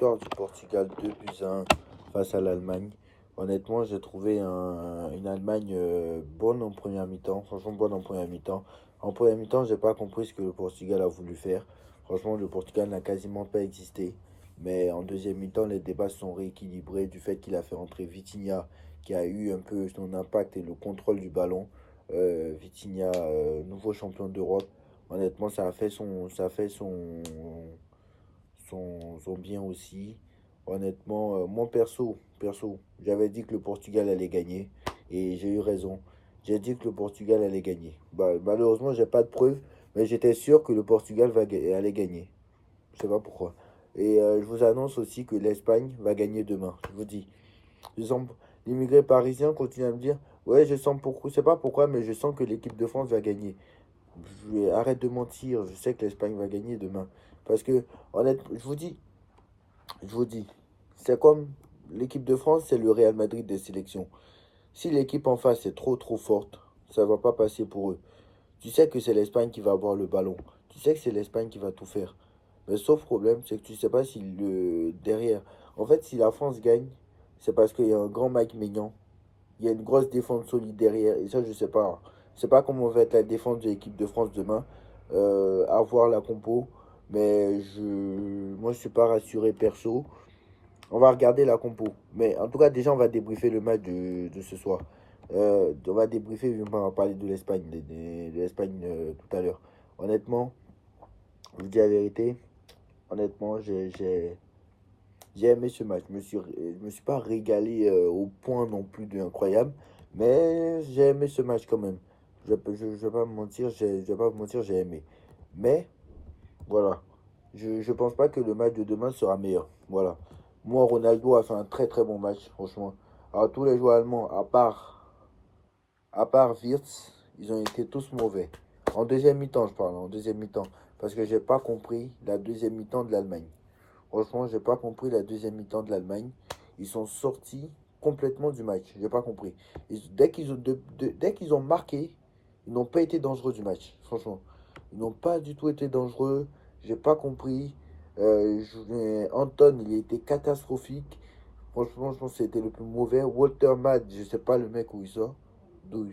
victoire du Portugal 2 buts à 1 face à l'Allemagne. Honnêtement, j'ai trouvé une Allemagne bonne en première mi-temps. Franchement, bonne en première mi-temps. En première mi-temps, j'ai pas compris ce que le Portugal a voulu faire. Franchement, le Portugal n'a quasiment pas existé. Mais en deuxième mi-temps, les débats sont rééquilibrés du fait qu'il a fait entrer Vitinha, qui a eu un peu son impact et le contrôle du ballon. Vitinha, nouveau champion d'Europe. Honnêtement, ça a fait son bien aussi. Honnêtement, moi perso, j'avais dit que le Portugal allait gagner et j'ai eu raison. J'ai dit que le Portugal allait gagner. Bah, malheureusement, j'ai pas de preuves, mais j'étais sûr que le Portugal allait gagner. Je sais pas pourquoi. Et je vous annonce aussi que l'Espagne va gagner demain. Je vous dis. Je sens, l'immigré parisien continue à me dire, ouais, je sens pourquoi, je sais pas pourquoi, mais je sens que l'équipe de France va gagner. Arrête de mentir, je sais que l'Espagne va gagner demain. Parce que, honnêtement, je vous dis, c'est comme l'équipe de France, c'est le Real Madrid des sélections. Si l'équipe en face est trop forte, ça va pas passer pour eux. Tu sais que c'est l'Espagne qui va avoir le ballon. Tu sais que c'est l'Espagne qui va tout faire. Le sauf problème, c'est que tu sais pas si le derrière. En fait, si la France gagne, c'est parce qu'il y a un grand Mike Maignan. Il y a une grosse défense solide derrière. Et ça, je sais pas. Je sais pas comment va être la défense de l'équipe de France demain. À voir la compo. Mais moi, je suis pas rassuré perso. On va regarder la compo. Mais en tout cas, déjà, on va débriefer le match de ce soir. On va débriefer, on va parler de l'Espagne, de l'Espagne tout à l'heure. Honnêtement, je vous dis la vérité. Honnêtement, j'ai aimé ce match. Je me suis pas régalé au point non plus d'incroyable. Mais j'ai aimé ce match quand même. Je vais pas me mentir, je vais pas vous mentir, j'ai aimé. Mais voilà. Je pense pas que le match de demain sera meilleur. Voilà. Moi, Ronaldo a fait un très bon match, franchement. Alors, tous les joueurs allemands, à part Wirtz, ils ont été tous mauvais. En deuxième mi-temps, je parle, en deuxième mi-temps. Parce que j'ai pas compris la deuxième mi-temps de l'Allemagne. Franchement, j'ai pas compris la deuxième mi-temps de l'Allemagne. Ils sont sortis complètement du match. J'ai pas compris. Dès qu'ils ont marqué, ils n'ont pas été dangereux du match. Franchement, ils n'ont pas du tout été dangereux. J'ai pas compris. Anton, il a été catastrophique. Franchement, je pense que c'était le plus mauvais. Walter Mad, je sais pas le mec où il sort. D'où il-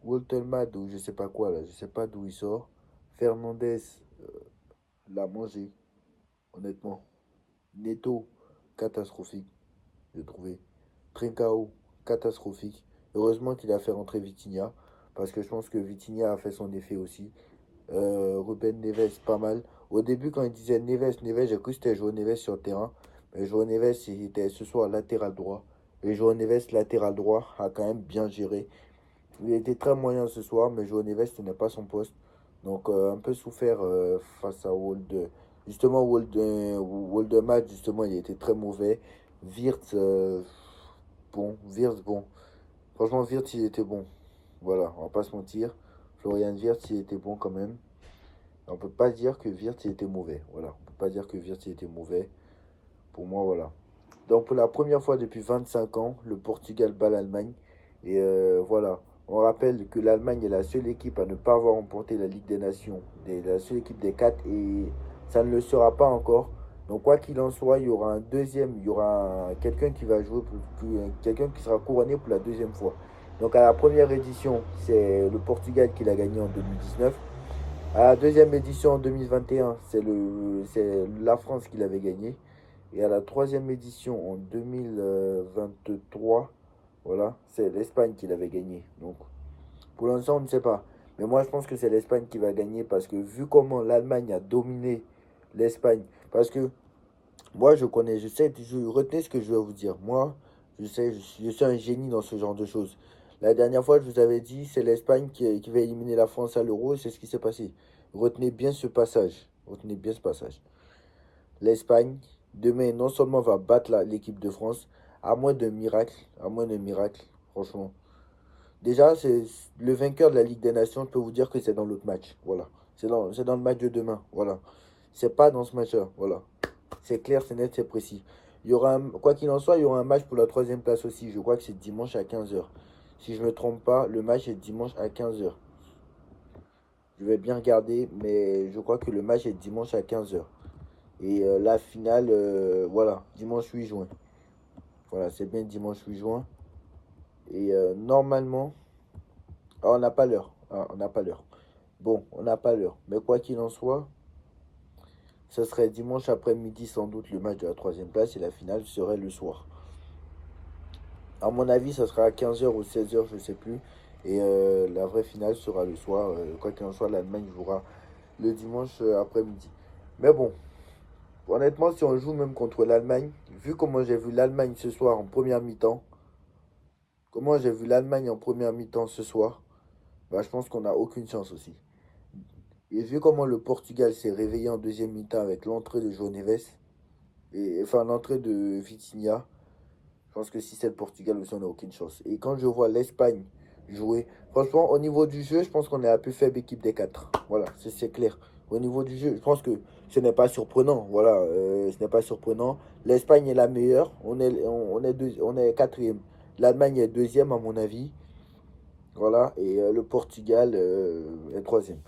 Walter Mad ou je sais pas quoi là. Je sais pas d'où il sort. Fernandez l'a mangé, honnêtement. Neto, catastrophique, j'ai trouvé. Trincao, catastrophique. Heureusement qu'il a fait rentrer Vitinha, parce que je pense que Vitinha a fait son effet aussi. Ruben Neves, pas mal. Au début, quand il disait Neves, j'ai cru que c'était João Neves sur le terrain. Mais João Neves, il était ce soir latéral droit. Et João Neves, latéral droit, a quand même bien géré. Il a été très moyen ce soir, mais João Neves, ce n'est pas son poste. Donc, un peu souffert face à Wolde. Justement, Woldematch, justement, il a été très mauvais. Wirtz, bon. Wirtz, bon. Franchement, Wirtz, il était bon. Voilà, on va pas se mentir. Florian Wirtz, il était bon quand même. On peut pas dire que Wirtz, il était mauvais. Voilà, on peut pas dire que Wirtz, il était mauvais. Pour moi, voilà. Donc, pour la première fois depuis 25 ans, le Portugal bat l'Allemagne. Et voilà. On rappelle que l'Allemagne est la seule équipe à ne pas avoir remporté la Ligue des Nations. La seule équipe des quatre. Et ça ne le sera pas encore. Donc, quoi qu'il en soit, il y aura un deuxième. Il y aura quelqu'un qui va jouer. Quelqu'un qui sera couronné pour la deuxième fois. Donc, à la première édition, c'est le Portugal qui l'a gagné en 2019. À la deuxième édition en 2021, c'est la France qui l'avait gagné. Et à la troisième édition en 2023, voilà, c'est l'Espagne qui l'avait gagné. Donc, pour l'instant, on ne sait pas. Mais moi, je pense que c'est l'Espagne qui va gagner parce que vu comment l'Allemagne a dominé l'Espagne, parce que moi, je connais, je sais, retenez ce que je vais vous dire. Moi, je sais, je suis un génie dans ce genre de choses. La dernière fois, je vous avais dit, c'est l'Espagne qui va éliminer la France à l'Euro et c'est ce qui s'est passé. Retenez bien ce passage. Retenez bien ce passage. L'Espagne, demain, non seulement va battre l'équipe de France, à moins de miracle, franchement. Déjà, c'est le vainqueur de la Ligue des Nations, je peux vous dire que c'est dans l'autre match. Voilà. C'est dans le match de demain. Voilà. C'est pas dans ce match-là. Voilà. C'est clair, c'est net, c'est précis. Quoi qu'il en soit, il y aura un match pour la troisième place aussi. Je crois que c'est dimanche à 15 heures. Si je ne me trompe pas, le match est dimanche à 15 heures. Je vais bien regarder, mais je crois que le match est dimanche à 15 h. Et la finale, voilà, dimanche 8 juin. Voilà, c'est bien dimanche 8 juin. Et normalement, ah, on n'a pas l'heure. Ah, on n'a pas l'heure. Bon, on n'a pas l'heure. Mais quoi qu'il en soit, ce serait dimanche après-midi sans doute le match de la troisième place et la finale serait le soir. À mon avis, ça sera à 15 h ou 16 h, je ne sais plus. Et la vraie finale sera le soir. Quoi qu'il en soit, l'Allemagne jouera le dimanche après-midi. Mais bon, honnêtement, si on joue même contre l'Allemagne, vu comment j'ai vu l'Allemagne ce soir en première mi-temps, comment j'ai vu l'Allemagne en première mi-temps ce soir, bah, je pense qu'on n'a aucune chance aussi. Et vu comment le Portugal s'est réveillé en deuxième mi-temps avec l'entrée de João Neves, et, enfin l'entrée de Vitinha, je pense que si c'est le Portugal aussi, on n'a aucune chance. Et quand je vois l'Espagne jouer, franchement, au niveau du jeu, je pense qu'on est la plus faible équipe des quatre. Voilà, c'est clair. Au niveau du jeu, je pense que ce n'est pas surprenant. Voilà, ce n'est pas surprenant. L'Espagne est la meilleure. On est quatrième. L'Allemagne est deuxième, à mon avis. Voilà, et le Portugal est troisième.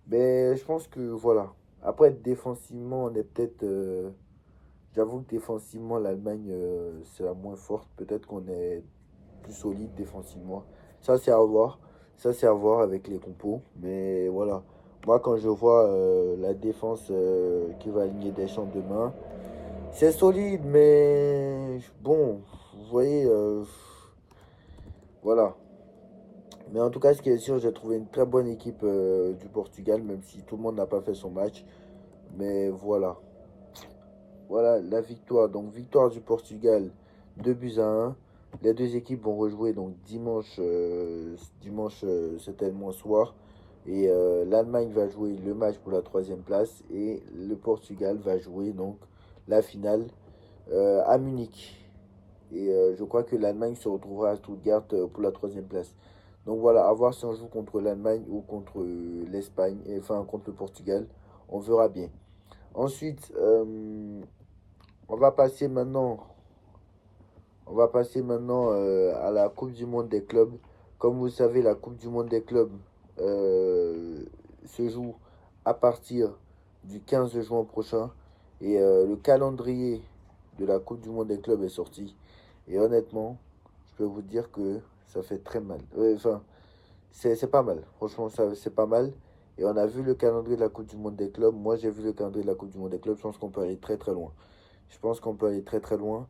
Mais je pense que voilà. Après, défensivement, on est peut-être. J'avoue que défensivement, l'Allemagne, c'est la moins forte. Peut-être qu'on est plus solide défensivement. Ça, c'est à voir. Ça, c'est à voir avec les compos. Mais voilà. Moi, quand je vois la défense qui va aligner Deschamps demain, c'est solide, mais bon, vous voyez, voilà. Mais en tout cas, ce qui est sûr, j'ai trouvé une très bonne équipe du Portugal, même si tout le monde n'a pas fait son match. Mais voilà. Voilà la victoire. Donc, victoire du Portugal, 2 buts à 1. Les deux équipes vont rejouer donc dimanche certainement soir. Et l'Allemagne va jouer le match pour la troisième place. Et le Portugal va jouer donc la finale à Munich. Et je crois que l'Allemagne se retrouvera à Stuttgart pour la troisième place. Donc voilà, à voir si on joue contre l'Allemagne ou contre l'Espagne, enfin contre le Portugal. On verra bien. Ensuite, on va passer maintenant, à la Coupe du Monde des clubs. Comme vous savez, la Coupe du Monde des clubs se joue à partir du 15 juin prochain. Et le calendrier de la Coupe du Monde des clubs est sorti. Et honnêtement, je peux vous dire que ça fait très mal. Enfin, c'est pas mal. Franchement, c'est pas mal. Et on a vu le calendrier de la Coupe du Monde des clubs. Moi, j'ai vu le calendrier de la Coupe du Monde des clubs. Je pense qu'on peut aller très très loin. Je pense qu'on peut aller très très loin.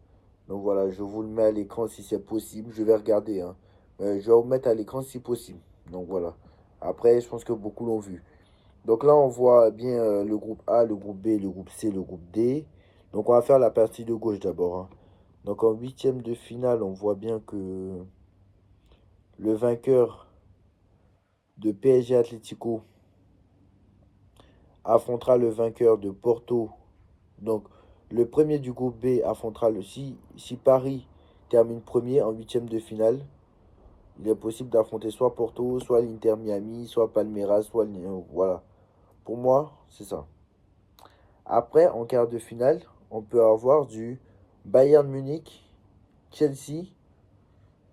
Donc voilà, je vous le mets à l'écran si c'est possible. Je vais regarder, hein. Je vais vous mettre à l'écran si possible. Donc voilà. Après, je pense que beaucoup l'ont vu. Donc là, on voit bien le groupe A, le groupe B, le groupe C, le groupe D. Donc on va faire la partie de gauche d'abord, hein. Donc en huitième de finale, on voit bien que le vainqueur de PSG Atlético affrontera le vainqueur de Porto. Donc le premier du groupe B affrontera le si Paris termine premier en huitième de finale, il est possible d'affronter soit Porto, soit l'Inter Miami, soit Palmeiras, soit voilà. Pour moi, c'est ça. Après, en quart de finale, on peut avoir du Bayern Munich, Chelsea,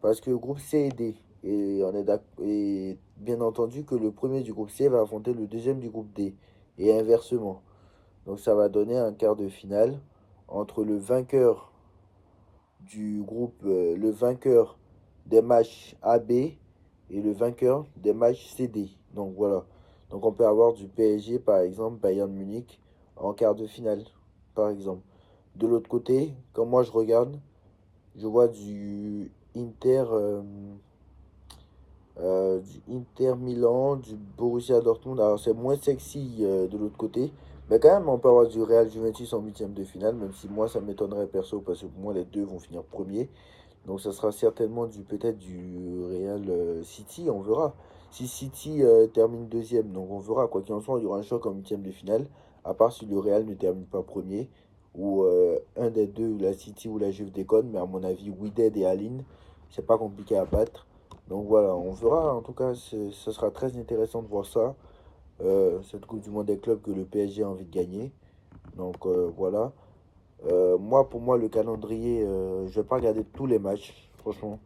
parce que le groupe C est D. Et bien entendu que le premier du groupe C va affronter le deuxième du groupe D. Et inversement. Donc ça va donner un quart de finale entre le vainqueur du groupe, le vainqueur des matchs AB et le vainqueur des matchs CD. Donc voilà. Donc on peut avoir du PSG par exemple, Bayern Munich en quart de finale par exemple. De l'autre côté, quand moi je regarde, je vois du Inter Milan, du Borussia Dortmund. Alors c'est moins sexy de l'autre côté. Mais quand même, on peut avoir du Real Juventus en huitième de finale, même si moi ça m'étonnerait perso, parce que pour moi les deux vont finir premier. Donc ça sera certainement peut-être du Real City, on verra. Si City termine deuxième, donc on verra. Quoi qu'il en soit, il y aura un choc en huitième de finale, à part si le Real ne termine pas premier, ou un des deux, ou la City ou la Juve déconne, mais à mon avis, Wydad et Aline, c'est pas compliqué à battre. Donc voilà, on verra. En tout cas, ce sera très intéressant de voir ça. Cette Coupe du Monde des clubs que le PSG a envie de gagner. Donc voilà. Moi, pour moi, le calendrier, je vais pas regarder tous les matchs. Franchement,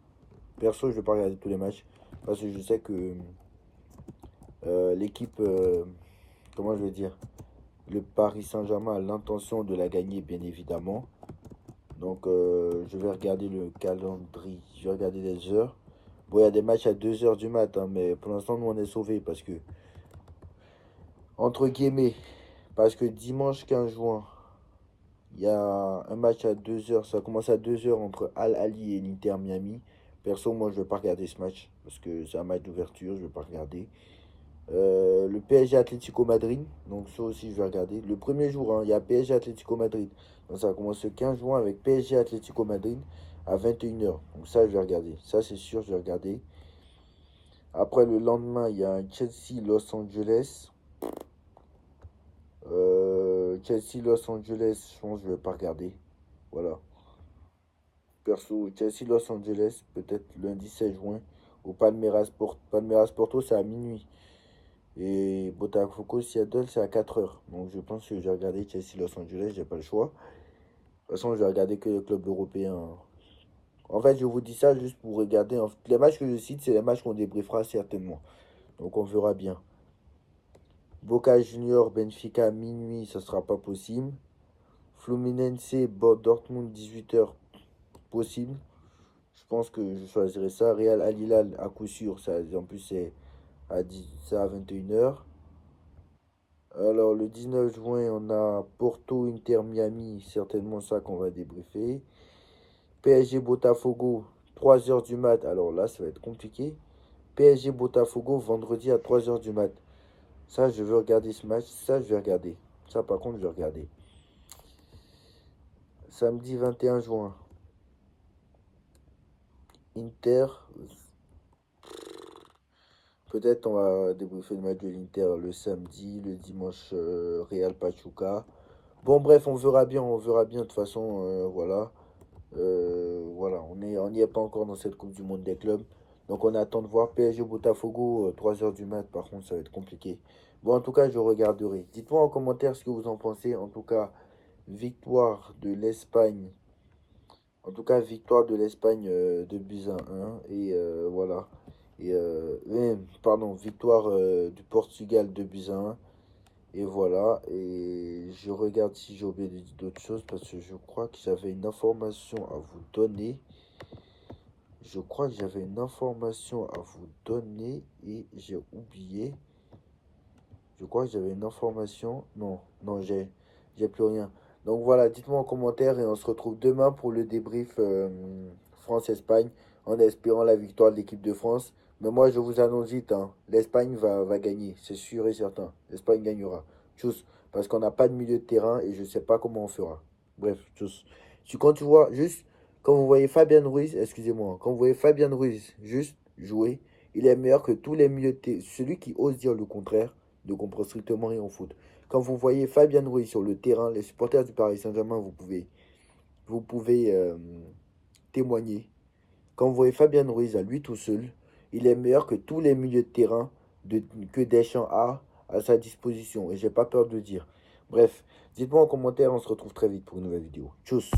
perso, je vais pas regarder tous les matchs. Parce que je sais que L'équipe, comment je vais dire, le Paris Saint-Germain a l'intention de la gagner, bien évidemment. Donc, je vais regarder le calendrier. Je vais regarder les heures. Bon, il y a des matchs à 2 h du matin, mais pour l'instant, nous, on est sauvés parce que, entre guillemets, parce que dimanche 15 juin, il y a un match à 2 h. Ça commence à 2 h entre Al Ahly et l'Inter Miami. Perso, moi, je ne vais pas regarder ce match parce que c'est un match d'ouverture. Je ne vais pas regarder. Le PSG Atlético Madrid. Donc, ça aussi, je vais regarder. Le premier jour, hein, il y a PSG Atlético Madrid. Donc, ça commence le 15 juin avec PSG Atlético Madrid à 21 h. Donc, ça, je vais regarder. Ça, c'est sûr, je vais regarder. Après, le lendemain, il y a un Chelsea-Los Angeles. Chelsea-Los Angeles, je pense que je ne vais pas regarder. Voilà. Perso, Chelsea-Los Angeles, peut-être lundi 16 juin. Au Palmeiras Porto, c'est à minuit. Et Botafogo Seattle, c'est à 4 h. Donc je pense que je vais regarder Chelsea-Los Angeles, j'ai pas le choix. De toute façon, je vais regarder que les clubs européens. En fait, je vous dis ça juste pour regarder. Les matchs que je cite, c'est les matchs qu'on débriefera certainement. Donc on verra bien. Boca Junior, Benfica, minuit, ça sera pas possible. Fluminense, Dortmund, 18 h, possible. Je pense que je choisirai ça. Real Al Hilal, à coup sûr. Ça, en plus, c'est à 21 h. Alors, le 19 juin, on a Porto Inter Miami, certainement ça qu'on va débriefer. PSG Botafogo, 3 h du mat. Alors là, ça va être compliqué. PSG Botafogo, vendredi à 3 h du mat. Ça, je veux regarder ce match. Ça, je vais regarder. Ça, par contre, je vais regarder. Samedi 21 juin, Inter. Peut-être on va débriefer le match de l'Inter le samedi, le dimanche, Real Pachuca. Bon, bref, on verra bien, on verra bien. De toute façon, voilà. Voilà, on n'y est pas encore dans cette Coupe du Monde des clubs. Donc on attend de voir PSG Botafogo, 3 h du mat. Par contre, ça va être compliqué. Bon, en tout cas, je regarderai. Dites-moi en commentaire ce que vous en pensez. En tout cas, victoire de l'Espagne. En tout cas, victoire de l'Espagne, de buts à 1. Et voilà. Et, pardon, victoire du Portugal de buts à 1. Et voilà, et je regarde si j'ai oublié de dire d'autres choses parce que je crois que j'avais une information à vous donner. Je crois que j'avais une information à vous donner et j'ai oublié. Je crois que j'avais une information. Non, non, j'ai plus rien. Donc voilà, dites-moi en commentaire et on se retrouve demain pour le débrief France-Espagne en espérant la victoire de l'équipe de France. Mais moi, je vous annonce vite, hein, l'Espagne va gagner, c'est sûr et certain. L'Espagne gagnera. Tchuss. Parce qu'on n'a pas de milieu de terrain et je ne sais pas comment on fera. Bref, tchuss. Quand tu vois, juste, quand vous voyez Fabien Ruiz, excusez-moi, quand vous voyez Fabien Ruiz juste jouer, il est meilleur que tous les milieux de terrain. Celui qui ose dire le contraire ne comprend strictement rien au foot. Quand vous voyez Fabien Ruiz sur le terrain, les supporters du Paris Saint-Germain, vous pouvez témoigner. Quand vous voyez Fabien Ruiz à lui tout seul, il est meilleur que tous les milieux de terrain que Deschamps a à sa disposition. Et j'ai pas peur de le dire. Bref, dites-moi en commentaire, on se retrouve très vite pour une nouvelle vidéo. Tchuss.